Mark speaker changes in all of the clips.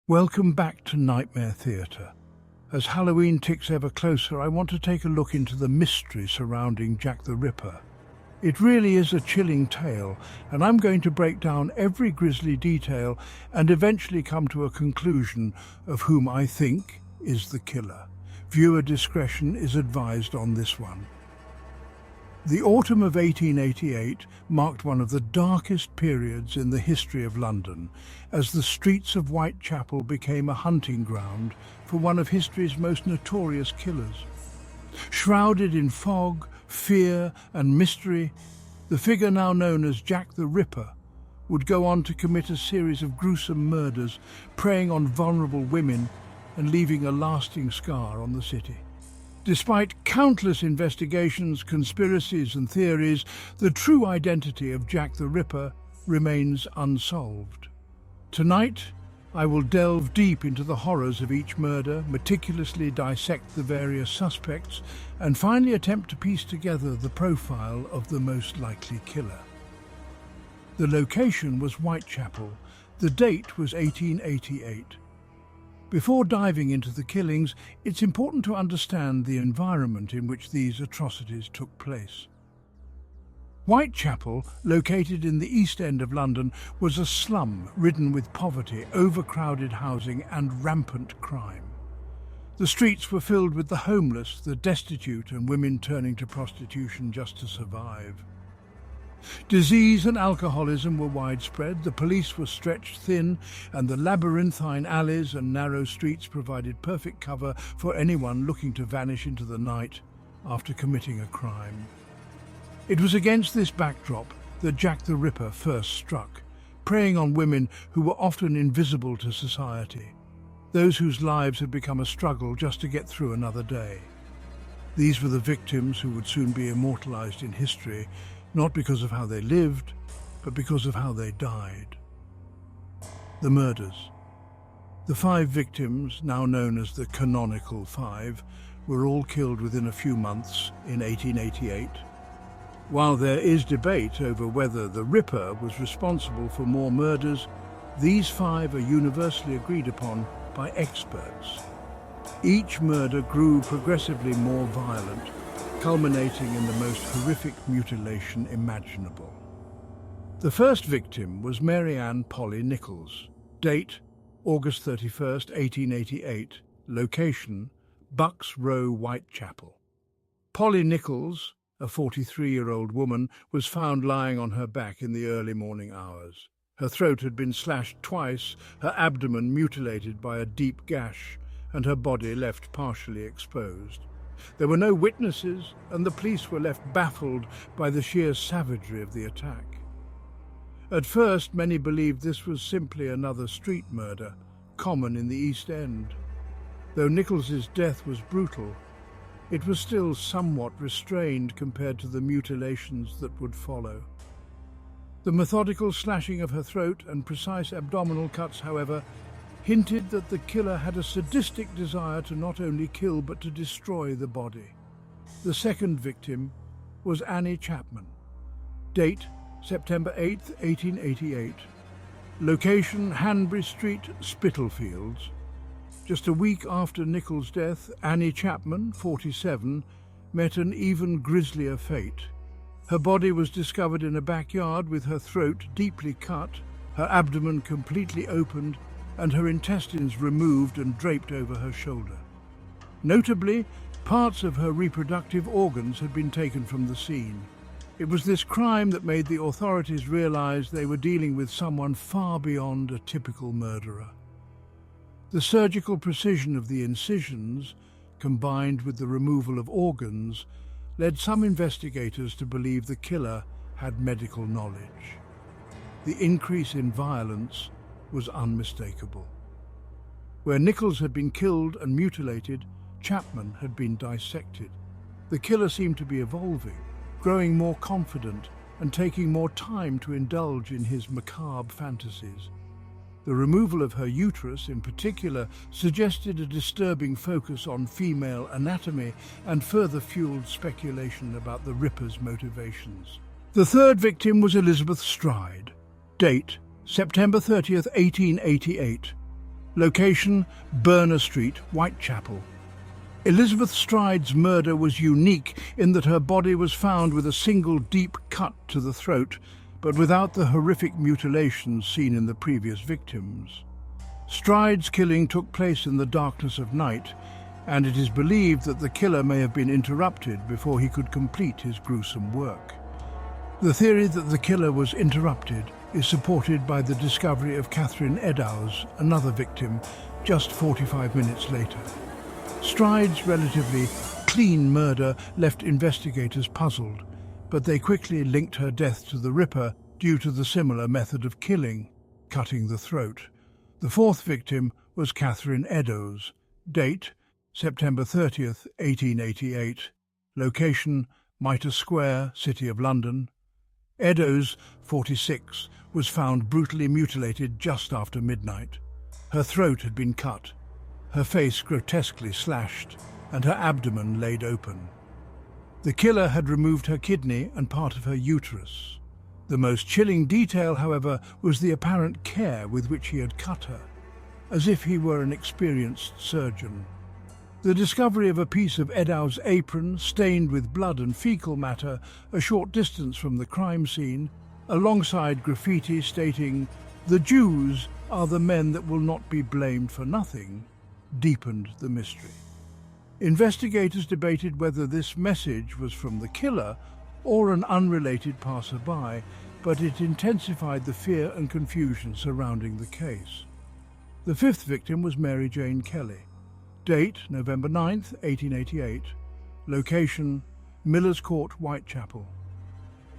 Speaker 1: Welcome back to Nightmare Theatre. As Halloween ticks ever closer, I want to take a look into the mystery surrounding Jack the Ripper. It really is a chilling tale, and I'm going to break down every grisly detail and eventually come to a conclusion of whom I think is the killer. Viewer discretion is advised on this one. The autumn of 1888 marked one of the darkest periods in the history of London, as the streets of Whitechapel became a hunting ground for one of history's most notorious killers. Shrouded in fog, fear and mystery, the figure now known as Jack the Ripper would go on to commit a series of gruesome murders, preying on vulnerable women and leaving a lasting scar on the city. Despite countless investigations, conspiracies and theories, the true identity of Jack the Ripper remains unsolved. Tonight, I will delve deep into the horrors of each murder, meticulously dissect the various suspects, and finally attempt to piece together the profile of the most likely killer. The location was Whitechapel. The date was 1888. Before diving into the killings, it's important to understand the environment in which these atrocities took place. Whitechapel, located in the East End of London, was a slum ridden with poverty, overcrowded housing and rampant crime. The streets were filled with the homeless, the destitute and women turning to prostitution just to survive. Disease and alcoholism were widespread, the police were stretched thin, and the labyrinthine alleys and narrow streets provided perfect cover for anyone looking to vanish into the night after committing a crime. It was against this backdrop that Jack the Ripper first struck, preying on women who were often invisible to society, those whose lives had become a struggle just to get through another day. These were the victims who would soon be immortalized in history, not because of how they lived, but because of how they died. The murders. The 5 victims, now known as the canonical 5, were all killed within a few months in 1888. While there is debate over whether the Ripper was responsible for more murders, these 5 are universally agreed upon by experts. Each murder grew progressively more violent, culminating in the most horrific mutilation imaginable. The first victim was Mary Ann Polly Nichols. Date, August 31st, 1888. Location, Bucks Row, Whitechapel. Polly Nichols, a 43-year-old woman, was found lying on her back in the early morning hours. Her throat had been slashed twice, her abdomen mutilated by a deep gash, and her body left partially exposed. There were no witnesses, and the police were left baffled by the sheer savagery of the attack. At first, many believed this was simply another street murder, common in the East End. Though Nichols's death was brutal, it was still somewhat restrained compared to the mutilations that would follow. The methodical slashing of her throat and precise abdominal cuts, however, hinted that the killer had a sadistic desire to not only kill but to destroy the body. The second victim was Annie Chapman. Date, September 8, 1888. Location, Hanbury Street, Spitalfields. Just a week after Nichols' death, Annie Chapman, 47, met an even grislier fate. Her body was discovered in a backyard with her throat deeply cut, her abdomen completely opened, and her intestines removed and draped over her shoulder. Notably, parts of her reproductive organs had been taken from the scene. It was this crime that made the authorities realize they were dealing with someone far beyond a typical murderer. The surgical precision of the incisions, combined with the removal of organs, led some investigators to believe the killer had medical knowledge. The increase in violence was unmistakable. Where Nichols had been killed and mutilated, Chapman had been dissected. The killer seemed to be evolving, growing more confident and taking more time to indulge in his macabre fantasies. The removal of her uterus, in particular, suggested a disturbing focus on female anatomy and further fueled speculation about the Ripper's motivations. The third victim was Elizabeth Stride. Date, September 30th, 1888. Location: Burner Street, Whitechapel. Elizabeth Stride's murder was unique in that her body was found with a single deep cut to the throat, but without the horrific mutilations seen in the previous victims. Stride's killing took place in the darkness of night, and it is believed that the killer may have been interrupted before he could complete his gruesome work. The theory that the killer was interrupted is supported by the discovery of Catherine Eddowes, another victim, just 45 minutes later. Stride's relatively clean murder left investigators puzzled, but they quickly linked her death to the Ripper due to the similar method of killing, cutting the throat. The fourth victim was Catherine Eddowes. Date: September 30th, 1888. Location: Mitre Square, City of London. Eddowes, 46, was found brutally mutilated just after midnight. Her throat had been cut, her face grotesquely slashed, and her abdomen laid open. The killer had removed her kidney and part of her uterus. The most chilling detail, however, was the apparent care with which he had cut her, as if he were an experienced surgeon. The discovery of a piece of Eddowes' apron stained with blood and fecal matter a short distance from the crime scene, alongside graffiti stating, "The Jews are the men that will not be blamed for nothing," deepened the mystery. Investigators debated whether this message was from the killer or an unrelated passerby, but it intensified the fear and confusion surrounding the case. The fifth victim was Mary Jane Kelly. Date: November 9th, 1888. Location: Miller's Court, Whitechapel.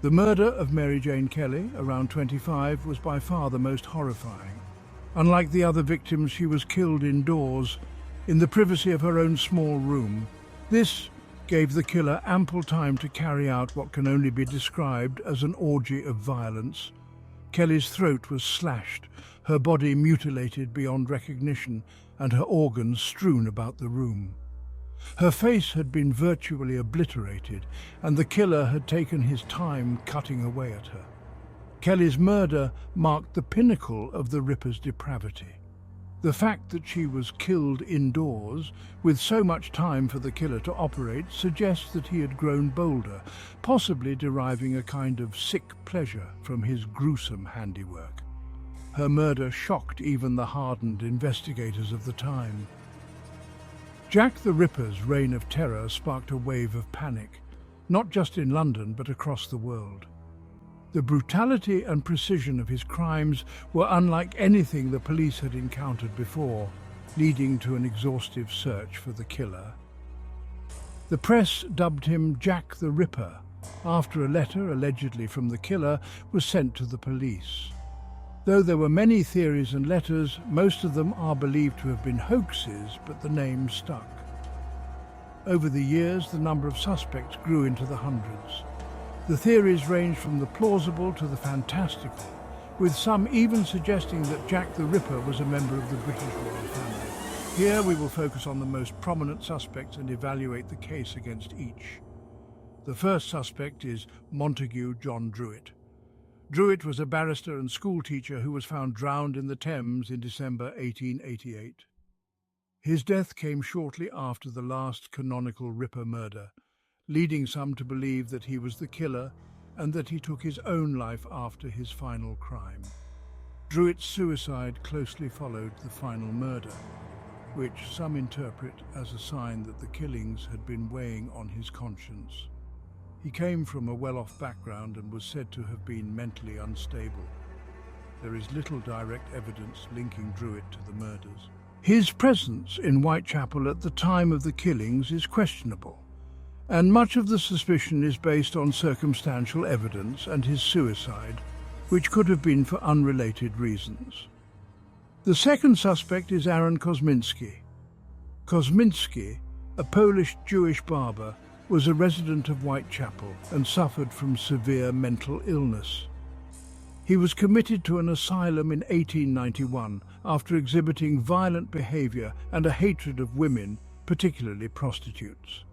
Speaker 1: The murder of Mary Jane Kelly, around 25, was by far the most horrifying. Unlike the other victims, she was killed indoors, in the privacy of her own small room. This gave the killer ample time to carry out what can only be described as an orgy of violence. Kelly's throat was slashed, her body mutilated beyond recognition, and her organs strewn about the room. Her face had been virtually obliterated, and the killer had taken his time cutting away at her. Kelly's murder marked the pinnacle of the Ripper's depravity. The fact that she was killed indoors, with so much time for the killer to operate, suggests that he had grown bolder, possibly deriving a kind of sick pleasure from his gruesome handiwork. Her murder shocked even the hardened investigators of the time. Jack the Ripper's reign of terror sparked a wave of panic, not just in London but across the world. The brutality and precision of his crimes were unlike anything the police had encountered before, leading to an exhaustive search for the killer. The press dubbed him Jack the Ripper, after a letter, allegedly from the killer, was sent to the police. Though there were many theories and letters, most of them are believed to have been hoaxes, but the name stuck. Over the years, the number of suspects grew into the hundreds. The theories ranged from the plausible to the fantastical, with some even suggesting that Jack the Ripper was a member of the British royal family. Here we will focus on the most prominent suspects and evaluate the case against each. The first suspect is Montague John Druitt. Druitt was a barrister and schoolteacher who was found drowned in the Thames in December 1888. His death came shortly after the last canonical Ripper murder, leading some to believe that he was the killer and that he took his own life after his final crime. Druitt's suicide closely followed the final murder, which some interpret as a sign that the killings had been weighing on his conscience. He came from a well-off background and was said to have been mentally unstable. There is little direct evidence linking Druitt to the murders. His presence in Whitechapel at the time of the killings is questionable, and much of the suspicion is based on circumstantial evidence and his suicide, which could have been for unrelated reasons. The second suspect is Aaron Kosminski. Kosminski, a Polish Jewish barber, was a resident of Whitechapel and suffered from severe mental illness. He was committed to an asylum in 1891 after exhibiting violent behavior and a hatred of women, particularly prostitutes.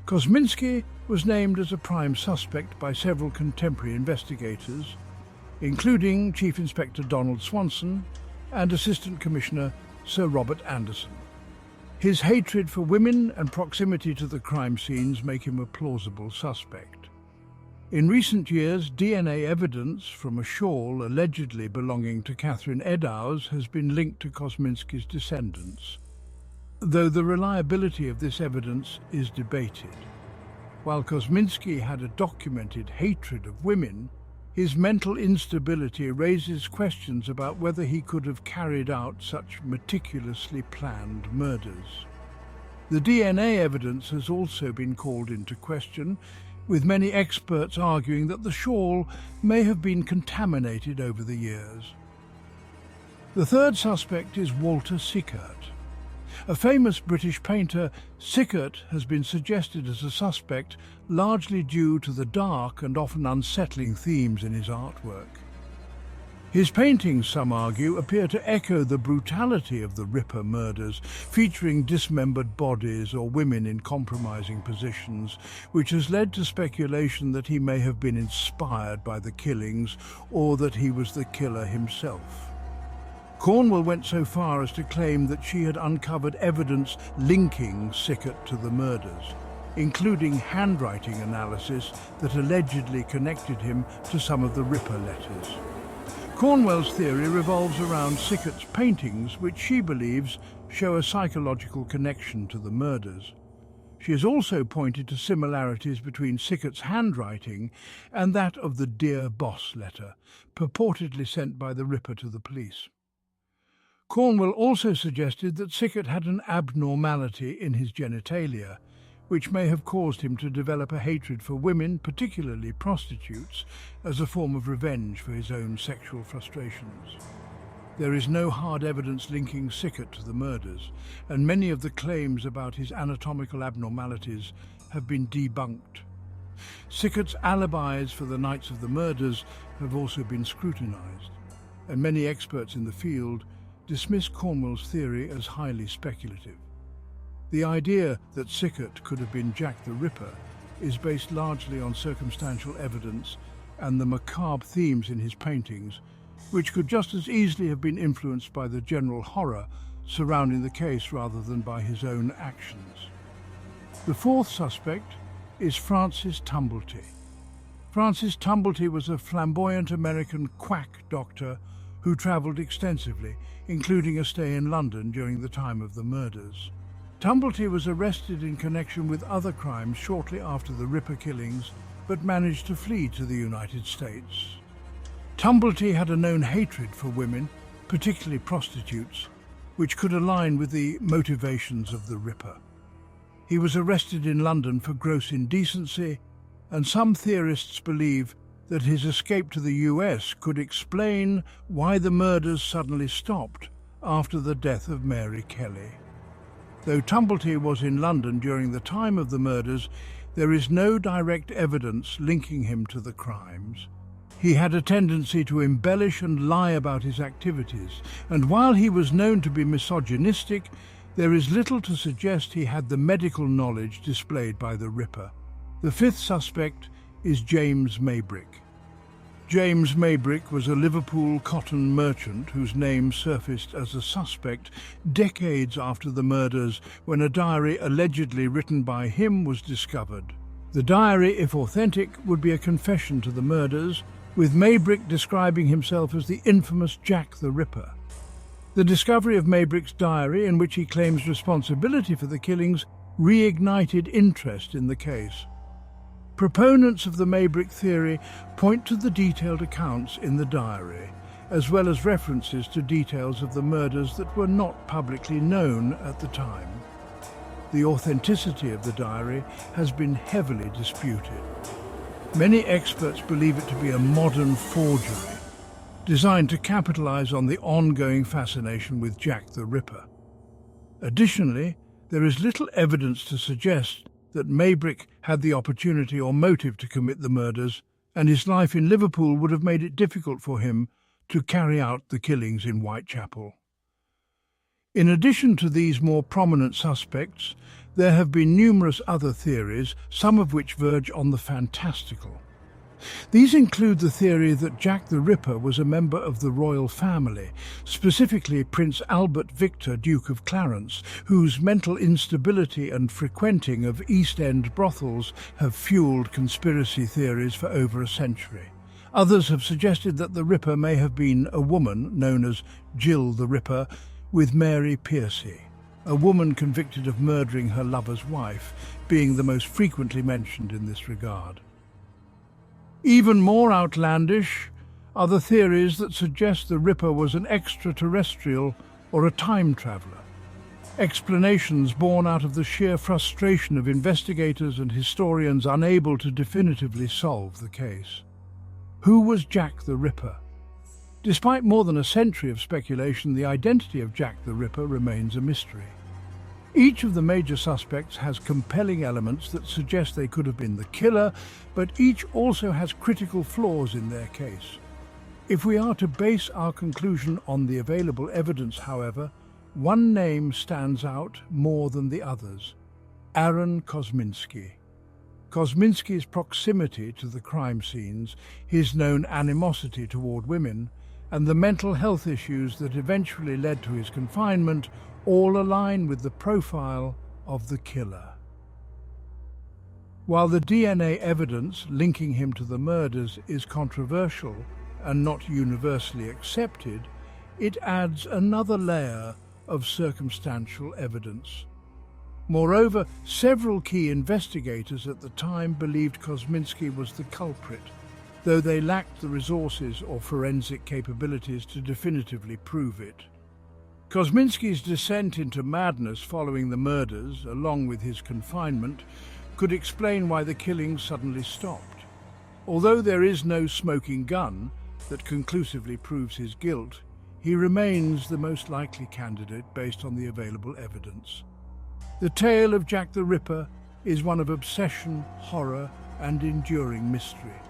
Speaker 1: Kosminski was named as a prime suspect by several contemporary investigators, including Chief Inspector Donald Swanson and Assistant Commissioner Sir Robert Anderson. His hatred for women and proximity to the crime scenes make him a plausible suspect. In recent years, DNA evidence from a shawl allegedly belonging to Catherine Eddowes has been linked to Kosminski's descendants, though the reliability of this evidence is debated. While Kosminski had a documented hatred of women, his mental instability raises questions about whether he could have carried out such meticulously planned murders. The DNA evidence has also been called into question, with many experts arguing that the shawl may have been contaminated over the years. The third suspect is Walter Sickert. A famous British painter, Sickert has been suggested as a suspect largely due to the dark and often unsettling themes in his artwork. His paintings, some argue, appear to echo the brutality of the Ripper murders, featuring dismembered bodies or women in compromising positions, which has led to speculation that he may have been inspired by the killings or that he was the killer himself. Cornwell went so far as to claim that she had uncovered evidence linking Sickert to the murders, including handwriting analysis that allegedly connected him to some of the Ripper letters. Cornwell's theory revolves around Sickert's paintings, which she believes show a psychological connection to the murders. She has also pointed to similarities between Sickert's handwriting and that of the Dear Boss letter, purportedly sent by the Ripper to the police. Cornwell also suggested that Sickert had an abnormality in his genitalia, which may have caused him to develop a hatred for women, particularly prostitutes, as a form of revenge for his own sexual frustrations. There is no hard evidence linking Sickert to the murders, and many of the claims about his anatomical abnormalities have been debunked. Sickert's alibis for the nights of the murders have also been scrutinized, and many experts in the field dismiss Cornwell's theory as highly speculative. The idea that Sickert could have been Jack the Ripper is based largely on circumstantial evidence and the macabre themes in his paintings, which could just as easily have been influenced by the general horror surrounding the case rather than by his own actions. The fourth suspect is Francis Tumblety. Francis Tumblety was a flamboyant American quack doctor who travelled extensively, including a stay in London during the time of the murders. Tumblety was arrested in connection with other crimes shortly after the Ripper killings, but managed to flee to the United States. Tumblety had a known hatred for women, particularly prostitutes, which could align with the motivations of the Ripper. He was arrested in London for gross indecency, and some theorists believe that his escape to the US could explain why the murders suddenly stopped after the death of Mary Kelly. Though Tumblety was in London during the time of the murders, there is no direct evidence linking him to the crimes. He had a tendency to embellish and lie about his activities, and while he was known to be misogynistic, there is little to suggest he had the medical knowledge displayed by the Ripper. The fifth suspect is James Maybrick. James Maybrick was a Liverpool cotton merchant whose name surfaced as a suspect decades after the murders, when a diary allegedly written by him was discovered. The diary, if authentic, would be a confession to the murders, with Maybrick describing himself as the infamous Jack the Ripper. The discovery of Maybrick's diary, in which he claims responsibility for the killings, reignited interest in the case. Proponents of the Maybrick theory point to the detailed accounts in the diary, as well as references to details of the murders that were not publicly known at the time. The authenticity of the diary has been heavily disputed. Many experts believe it to be a modern forgery, designed to capitalize on the ongoing fascination with Jack the Ripper. Additionally, there is little evidence to suggest that Maybrick had the opportunity or motive to commit the murders, and his life in Liverpool would have made it difficult for him to carry out the killings in Whitechapel. In addition to these more prominent suspects, there have been numerous other theories, some of which verge on the fantastical. These include the theory that Jack the Ripper was a member of the royal family, specifically Prince Albert Victor, Duke of Clarence, whose mental instability and frequenting of East End brothels have fueled conspiracy theories for over a century. Others have suggested that the Ripper may have been a woman known as Jill the Ripper, with Mary Piercy, a woman convicted of murdering her lover's wife, being the most frequently mentioned in this regard. Even more outlandish are the theories that suggest the Ripper was an extraterrestrial or a time traveller. Explanations born out of the sheer frustration of investigators and historians unable to definitively solve the case. Who was Jack the Ripper? Despite more than a century of speculation, the identity of Jack the Ripper remains a mystery. Each of the major suspects has compelling elements that suggest they could have been the killer, but each also has critical flaws in their case. If we are to base our conclusion on the available evidence, however, one name stands out more than the others: Aaron Kosminski. Kosminski's proximity to the crime scenes, his known animosity toward women, and the mental health issues that eventually led to his confinement all align with the profile of the killer. While the DNA evidence linking him to the murders is controversial and not universally accepted, it adds another layer of circumstantial evidence. Moreover, several key investigators at the time believed Kosminski was the culprit, though they lacked the resources or forensic capabilities to definitively prove it. Kosminski's descent into madness following the murders, along with his confinement, could explain why the killings suddenly stopped. Although there is no smoking gun that conclusively proves his guilt, he remains the most likely candidate based on the available evidence. The tale of Jack the Ripper is one of obsession, horror, and enduring mystery.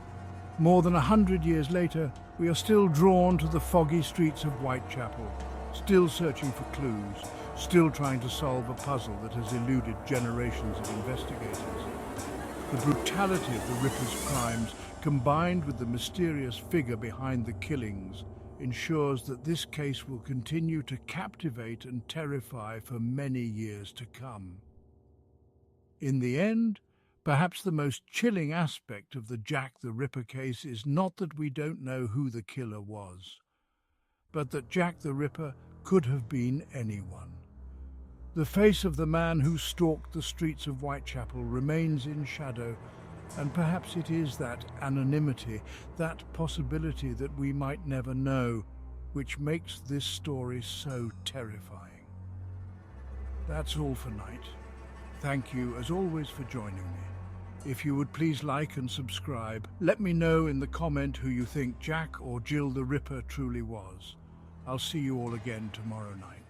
Speaker 1: More than 100 years later, we are still drawn to the foggy streets of Whitechapel, still searching for clues, still trying to solve a puzzle that has eluded generations of investigators. The brutality of the Ripper's crimes, combined with the mysterious figure behind the killings, ensures that this case will continue to captivate and terrify for many years to come. In the end, perhaps the most chilling aspect of the Jack the Ripper case is not that we don't know who the killer was, but that Jack the Ripper could have been anyone. The face of the man who stalked the streets of Whitechapel remains in shadow, and perhaps it is that anonymity, that possibility that we might never know, which makes this story so terrifying. That's all for tonight. Thank you, as always, for joining me. If you would please like and subscribe, let me know in the comment who you think Jack or Jill the Ripper truly was. I'll see you all again tomorrow night.